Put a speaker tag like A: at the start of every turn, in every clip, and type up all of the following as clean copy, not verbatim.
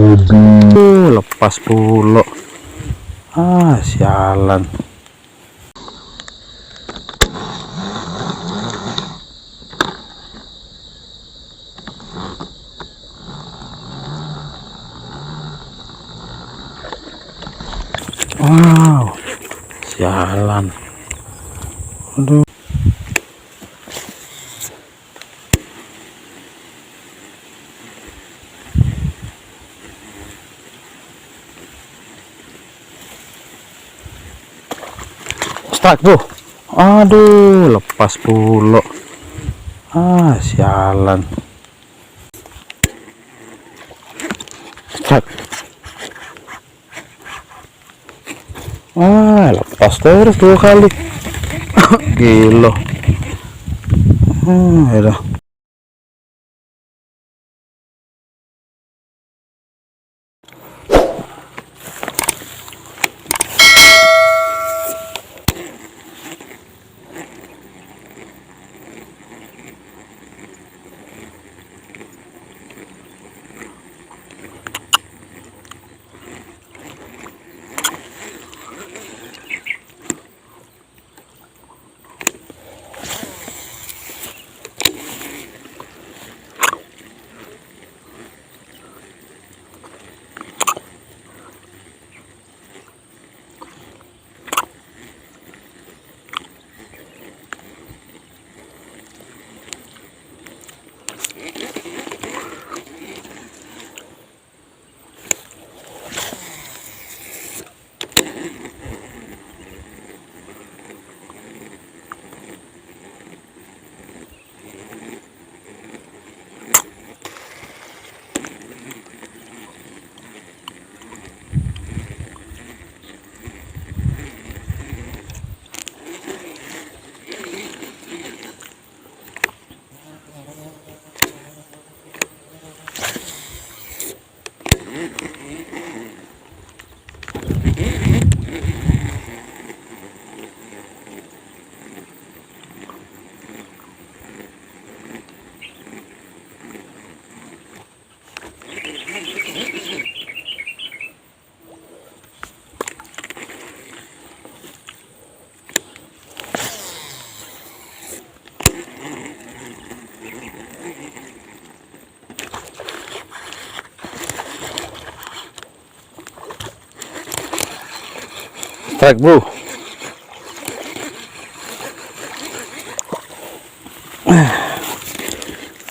A: Lepas pula. Sialan. Wow, sialan. Aduh. Strike bro. Aduh, lepas pula. Sialan. Strike. Lepas terus 2 kali. Gila. Ya. Strike bro.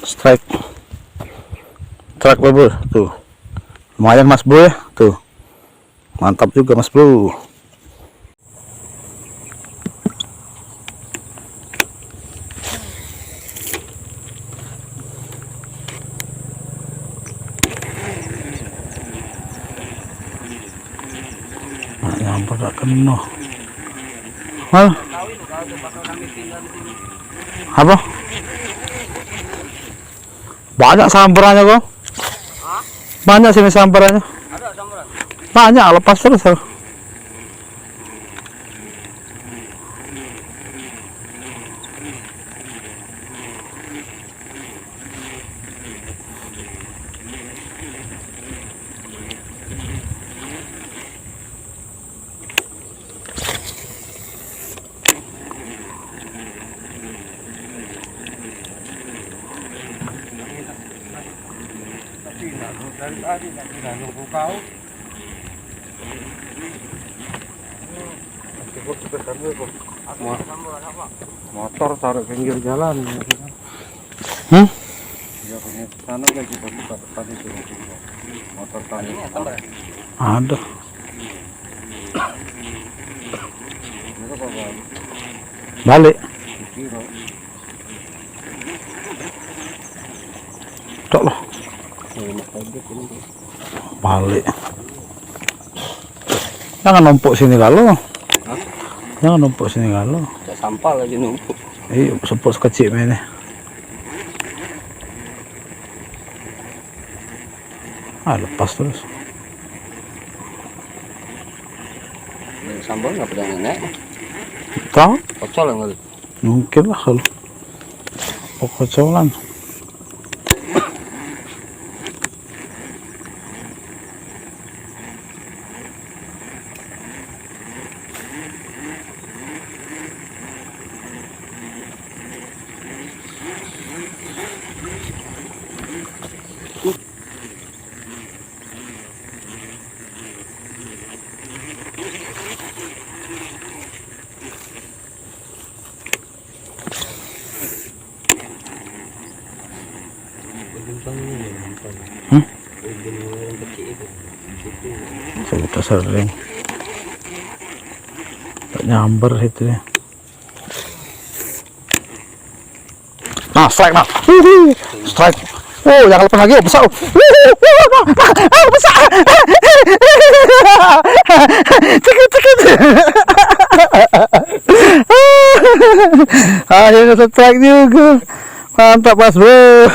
A: Strike. Strike bro. Tuh. Lumayan mas bro ya. Tuh. Mantap juga mas bro. Nyamper tak kena. Hah? Apa? Banyak samperannya kok. Banyak sini samperannya.
B: Ada samperan?
A: Banyak, lepas terus.
B: Dari tadi tidak nunggu kau. Motor taruh pinggir jalan. Ya punya sana lagi buka depan itu. Motor tadi.
A: Ada. Balik. Tok loh. Balik. Jangan numpuk sini kalau. Jangan numpuk sini kalau.
B: Sampah lagi numpuk.
A: Iya, seput sekecil ini. Lepas terus.
B: Sambal nggak pernah nenek.
A: Tahu?
B: Kocol nggak?
A: Mungkin lah kalau. Kocolan. Sudah sering. Tak nyamber itu ya. Nah, strike nah. Strike. Oh, jangan lepas lagi, besar. Besar. Cekit. Akhirnya strike juga. Mantap, Mas Bro.